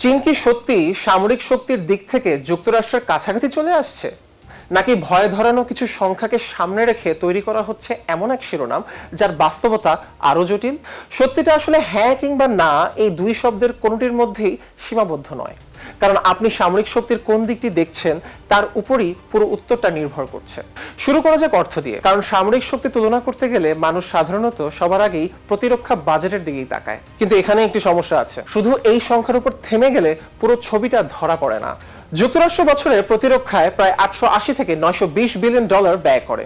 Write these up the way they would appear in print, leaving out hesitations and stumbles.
চীন কি সত্যি সামরিক শক্তির দিক থেকে যুক্তরাষ্ট্রের কাছাকাছি চলে আসছে, নাকি ভয় ধরানো কিছু সংখ্যাকে সামনে রেখে তৈরি করা হচ্ছে এমন এক শিরোনাম যার বাস্তবতা আরো জটিল? সত্যিটা আসলে হ্যাঁ কিংবা না, এই দুই শব্দের কোনোটির মধ্যেই সীমাবদ্ধ নয়, কারণ আপনি সামরিক শক্তির কোন দিকটি দেখছেন তার উপরই পুরো উত্তরটা নির্ভর করছে। শুরু করা যাক অর্থ দিয়ে, কারণ সামরিক শক্তি তুলনা করতে গেলে মানুষ সাধারণত সবার আগেই প্রতিরক্ষা বাজেটের দিকেই তাকায়। কিন্তু এখানে একটি সমস্যা আছে, শুধু এই সংখ্যার উপর থেমে গেলে পুরো ছবিটা ধরা পড়ে না। যুক্তরাষ্ট্র বছরে প্রতিরক্ষায় প্রায় 880 থেকে 920 বিলিয়ন ডলার ব্যয় করে।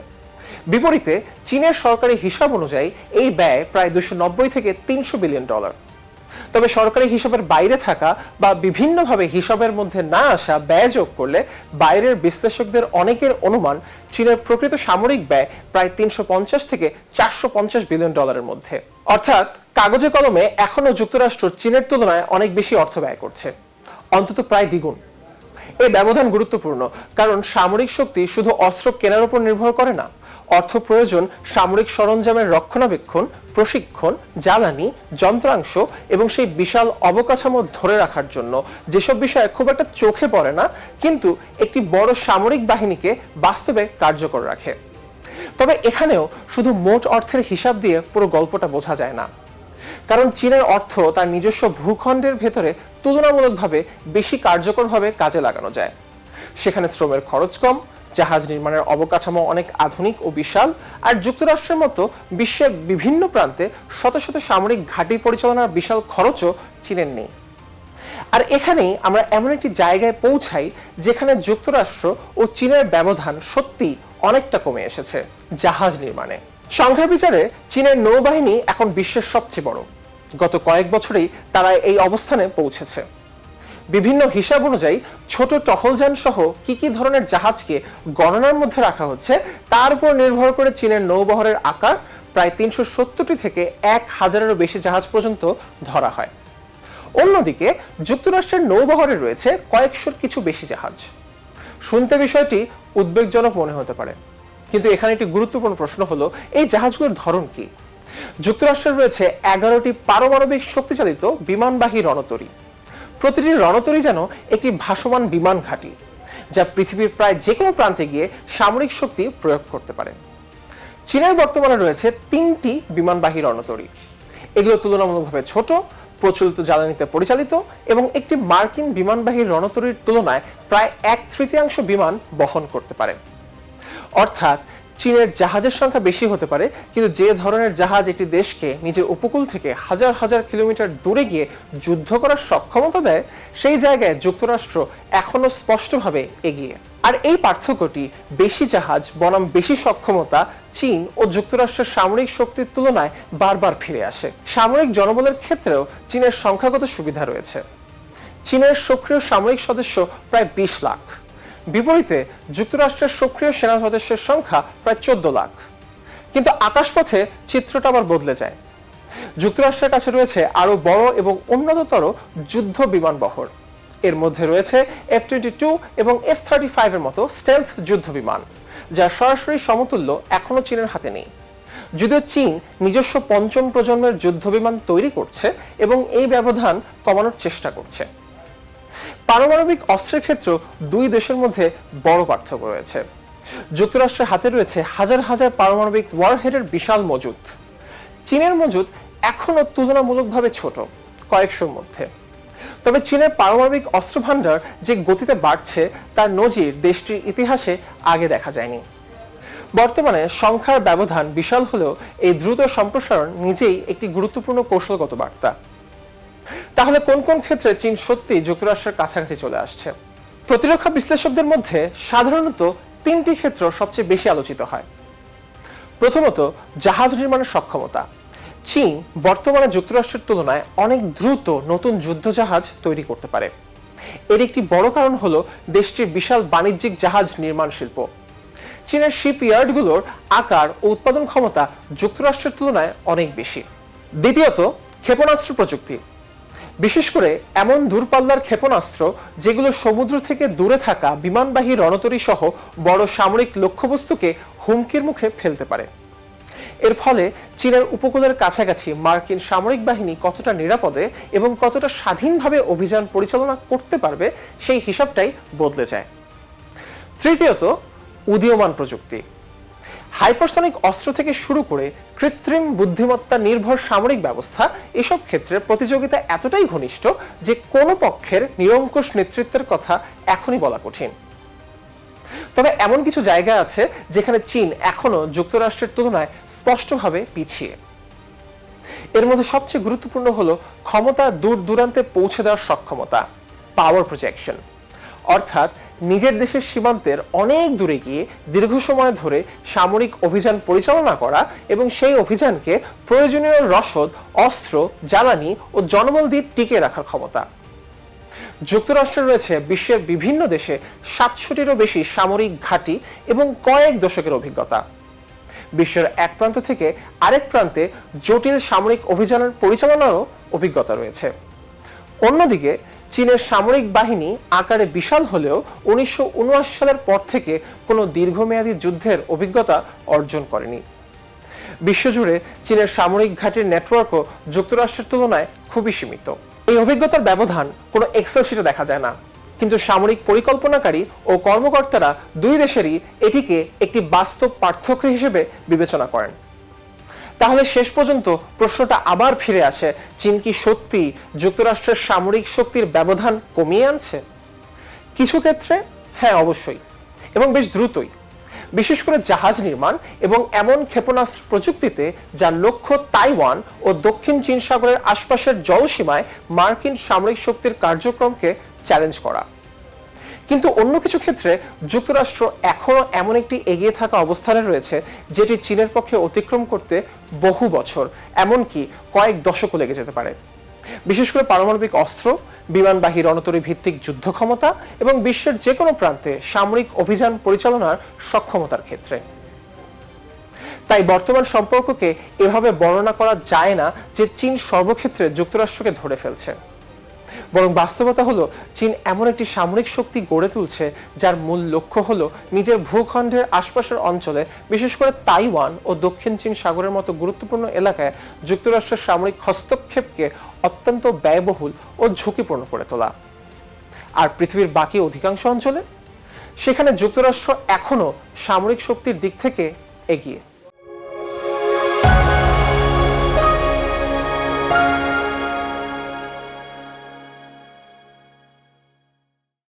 বিপরীতে চীনের সরকারি হিসাব অনুযায়ী এই ব্যয় প্রায় 290 থেকে 300 বিলিয়ন ডলার। তবে সরকারি হিসাবের বাইরে থাকা বা বিভিন্নভাবে হিসাবের মধ্যে না আসা ব্যয় যোগ করলে বাইরের বিশ্লেষকদের অনেকের অনুমান চীনের প্রকৃত সামরিক ব্যয় প্রায় 350 থেকে 450 বিলিয়ন ডলারের মধ্যে। অর্থাৎ কাগজে কলমে এখনো যুক্তরাষ্ট্র চীনের তুলনায় অনেক বেশি অর্থ ব্যয় করছে, অন্তত প্রায় দ্বিগুণ। এই ব্যবধান গুরুত্বপূর্ণ, কারণ সামরিক শক্তি শুধু অস্ত্র কেনার উপর নির্ভর করে না। অর্থ প্রয়োজন সামরিক সরঞ্জামের রক্ষণাবেক্ষণ, প্রশিক্ষণ, জ্বালানি, যন্ত্রাংশ এবং সেই বিশাল অবকাঠামো ধরে রাখার জন্য, যেসব বিষয়ে খুব একটা চোখে পড়ে না কিন্তু একটি বড় সামরিক বাহিনীকে বাস্তবে কার্যকর রাখে। তবে এখানেও শুধু মোট অর্থের হিসাব দিয়ে পুরো গল্পটা বোঝা যায় না, কারণ চীনের অর্থ তার নিজস্ব ভূখণ্ডের ভেতরে তুলনামূলকভাবে বেশি কার্যকরভাবে কাজে লাগানো যায়। সেখানে শ্রমের খরচ কম, জাহাজ নির্মাণের অবকাঠামো অনেক আধুনিক ও বিশাল, আর যুক্তরাষ্ট্রের মতো বিশ্বের বিভিন্ন প্রান্তে শত শত সামরিক ঘাঁটি পরিচালনার বিশাল খরচও চীনের নেই। আর এখানেই আমরা এমন একটি জায়গায় পৌঁছাই যেখানে যুক্তরাষ্ট্র ও চীনের ব্যবধান সত্যি অনেকটা কমে এসেছে জাহাজ নির্মাণে। সংখ্যার বিচারে চীনের নৌবাহিনী এখন বিশ্বের সবচেয়ে বড়। গত কয়েক বছরেই তারা এই অবস্থানে পৌঁছেছে। বিভিন্ন হিসাব অনুযায়ী ছোট টহলযান সহ কি কি ধরনের জাহাজকে গণনার মধ্যে রাখা হচ্ছে তার উপর নির্ভর করে চীনের নৌবহরের আকার প্রায় 370টি থেকে 1000-এরও বেশি জাহাজ পর্যন্ত ধরা হয়। অন্যদিকে যুক্তরাষ্ট্রের নৌবহরে রয়েছে কয়েকশোর কিছু বেশি জাহাজ। শুনতে বিষয়টি উদ্বেগজনক মনে হতে পারে, কিন্তু এখানে একটি গুরুত্বপূর্ণ প্রশ্ন হলো এই জাহাজগুলোর ধরন কি। যুক্তরাষ্ট্রের রয়েছে 11টি পারমাণবিক শক্তিচালিত বিমানবাহী রণতরী। প্রতিটি রণতরী যেন একটি ভাসমান বিমান ঘাঁটি, যা পৃথিবীর প্রায় যে কোনো প্রান্তে গিয়ে সামরিক শক্তি প্রয়োগ করতে পারে। চীনের বর্তমানে রয়েছে 3টি বিমানবাহী রণতরী। এগুলো তুলনামূলকভাবে ছোট, প্রচলিত জ্বালানিতে পরিচালিত এবং একটি মার্কিন বিমানবাহী রণতরীর তুলনায় প্রায় 1/3 বিমান বহন করতে পারে। অর্থাৎ চীনের জাহাজের সংখ্যা বেশি হতে পারে, কিন্তু যে ধরনের জাহাজ একটি দেশকে নিজের উপকূল থেকে হাজার হাজার কিলোমিটার দূরে গিয়ে যুদ্ধ করার সক্ষমতা দেয়, সেই জায়গায় যুক্তরাষ্ট্র এখনো স্পষ্টভাবে এগিয়ে। আর এই পার্থক্যটি বেশি জাহাজ বনাম বেশি সক্ষমতা চীন ও যুক্তরাষ্ট্রের সামরিক শক্তির তুলনায় বারবার ফিরে আসে। সামরিক জনবলের ক্ষেত্রেও চীনের সংখ্যাগত সুবিধা রয়েছে। চীনের সক্রিয় সামরিক সদস্য প্রায় 20 লাখ, বিপরীতে যুক্তরাষ্ট্রের সক্রিয় সেনা সদস্যের সংখ্যা প্রায় 14 লাখ। কিন্তু আকাশপথে চিত্রটা আবার বদলে যায়। যুক্তরাষ্ট্রের কাছে রয়েছে আরো বড় এবং উন্নততর যুদ্ধ বিমান বহর। এর মধ্যে রয়েছে F-22 এবং F-35 এর মতো স্টেলথ যুদ্ধ বিমান, যার সরাসরি সমতুল্য এখনো চীনের হাতে নেই। যদিও চীন নিজস্ব 5ম প্রজন্মের যুদ্ধ বিমান তৈরি করছে এবং এই ব্যবধান কমানোর চেষ্টা করছে। পারমাণবিক অস্ত্রের ক্ষেত্রে দুই দেশের মধ্যে বড় পার্থক্য রয়েছে। যুক্তরাষ্ট্রের হাতে রয়েছে হাজার হাজার পারমাণবিক ওয়ারহেডের বিশাল মজুদ। চীনের মজুদ এখনো তুলনামূলকভাবে ছোট, কয়েকশোর মধ্যে। তবে চীনের পারমাণবিক অস্ত্র ভান্ডার যে গতিতে বাড়ছে তার নজির দেশটির ইতিহাসে আগে দেখা যায়নি। বর্তমানে সংখ্যার ব্যবধান বিশাল হলেও এই দ্রুত সম্প্রসারণ নিজেই একটি গুরুত্বপূর্ণ কৌশলগত বার্তা। তাহলে কোন কোন ক্ষেত্রে চীন সত্যি যুক্তরাষ্ট্রের কাছাকাছি চলে আসছে? প্রতিরক্ষা বিশ্লেষকদের মধ্যে সাধারণত 3টি ক্ষেত্র সবচেয়ে বেশি আলোচিত হয়। প্রথমত, জাহাজ নির্মাণের সক্ষমতা। চীন বর্তমানে যুক্তরাষ্ট্রের তুলনায় অনেক দ্রুত নতুন যুদ্ধজাহাজ তৈরি করতে পারে। এর একটি বড় কারণ হলো দেশটির বিশাল বাণিজ্যিক জাহাজ নির্মাণ শিল্প। চীনের শিপইয়ার্ডগুলোর আকার ও উৎপাদন ক্ষমতা যুক্তরাষ্ট্রের তুলনায় অনেক বেশি। দ্বিতীয়ত, ক্ষেপণাস্ত্র প্রযুক্তি। বিশেষ করে এমন দূরপাল্লার ক্ষেপণাস্ত্র যেগুলো সমুদ্র থেকে দূরে থাকা বিমানবাহী রণতরী সহ বড় সামরিক লক্ষ্যবস্তুকে হুমকির মুখে ফেলতে পারে। এর ফলে চীনের উপকূলের কাছাকাছি মার্কিন সামরিক বাহিনী কতটা নিরাপদে এবং কতটা স্বাধীনভাবে অভিযান পরিচালনা করতে পারবে সেই হিসাবটাই বদলে যায়। তৃতীয়ত, উদীয়মান প্রযুক্তি। হাইপারসনিক অস্ত্র থেকে শুরু করে কৃত্রিম বুদ্ধিমত্তা নির্ভর সামরিক ব্যবস্থা, এসব ক্ষেত্রে প্রতিযোগিতা এতটাই ঘনিষ্ঠ যে কোনো পক্ষের নিরঙ্কুশ নেতৃত্বের কথা এখনই বলা কঠিন। তবে এমন কিছু জায়গা আছে যেখানে চীন এখনো যুক্তরাষ্ট্রের তুলনায় স্পষ্টভাবে পিছিয়ে। এর মধ্যে সবচেয়ে গুরুত্বপূর্ণ হলো ক্ষমতা দূর দূরান্তে পৌঁছে দেওয়ার সক্ষমতা, পাওয়ার প্রজেকশন। অর্থাৎ নিজের দেশের সীমান্তের অনেক দূরে গিয়ে দীর্ঘ সময় ধরে সামরিক অভিযান পরিচালনা করা এবং সেই অভিযানকে প্রয়োজনীয় রসদ, অস্ত্র, জ্বালানি ও জনবল দিয়ে টিকিয়ে রাখার ক্ষমতা। যুক্তরাষ্ট্রে রয়েছে বিশ্বের বিভিন্ন দেশে 700টিরও বেশি সামরিক ঘাঁটি এবং কয়েক দশকের অভিজ্ঞতা। বিশ্বের এক প্রান্ত থেকে আরেক প্রান্তে জটিল সামরিক অভিযানের পরিচালনারও অভিজ্ঞতা রয়েছে। অন্যদিকে চীনের সামরিক বাহিনী আকারে বিশাল হলেও 1979 সালের পর থেকে কোনো দীর্ঘমেয়াদী যুদ্ধের অভিজ্ঞতা অর্জন করেনি। বিশ্বজুড়ে চীনের সামরিক ঘাঁটির নেটওয়ার্কও যুক্তরাষ্ট্রের তুলনায় খুবই সীমিত। এই অভিজ্ঞতার ব্যবধান কোনো এক্সেল শিটে দেখা যায় না, কিন্তু সামরিক পরিকল্পনাকারী ও কর্মকর্তারা দুই দেশেরই এটিকে একটি বাস্তব পার্থক্য হিসেবে বিবেচনা করেন। তাহলে শেষ পর্যন্ত প্রশ্নটা আবার ফিরে আসে, চীন কি সত্যি যুক্তরাষ্ট্রের সামরিক শক্তির ব্যবধান কমিয়ে আনছে? কিছু ক্ষেত্রে হ্যাঁ, অবশ্যই, এবং বেশ দ্রুতই। বিশেষ করে জাহাজ নির্মাণ এবং এমন ক্ষেপণাস্ত্র প্রযুক্তিতে যার লক্ষ্য তাইওয়ান ও দক্ষিণ চীন সাগরের আশপাশের জলসীমায় মার্কিন সামরিক শক্তির কার্যক্রমকে চ্যালেঞ্জ করা। কিন্তু অন্য কিছু ক্ষেত্রে যুক্তরাষ্ট্র এখনো এমন একটি এগিয়ে থাকা অবস্থানে রয়েছে যেটি চীনের পক্ষে অতিক্রম করতে বহু বছর, এমনকি কয়েক দশকও লেগে যেতে পারে। বিশেষ করে পারমাণবিক অস্ত্র, বিমানবাহী রণতরী ভিত্তিক যুদ্ধ ক্ষমতা এবং বিশ্বের যে কোনো প্রান্তে সামরিক অভিযান পরিচালনার সক্ষমতার ক্ষেত্রে। তাই বর্তমান সম্পর্ককে এভাবে বর্ণনা করা যায় না যে চীন সর্বক্ষেত্রে যুক্তরাষ্ট্রকে ধরে ফেলছে। বরং বাস্তবতা হলো চীন এমন একটি সামরিক শক্তি গড়ে তুলছে যার মূল লক্ষ্য হলো নিজের ভূখণ্ডের আশপাশের অঞ্চলে, বিশেষ করে তাইওয়ান ও দক্ষিণ চীন সাগরের মতো গুরুত্বপূর্ণ এলাকায় যুক্তরাষ্ট্রের সামরিক হস্তক্ষেপকে অত্যন্ত ব্যয়বহুল ও ঝুঁকিপূর্ণ করে তোলা। আর পৃথিবীর বাকি অধিকাংশ অঞ্চলে সেখানে যুক্তরাষ্ট্র এখনো সামরিক শক্তির দিক থেকে এগিয়ে।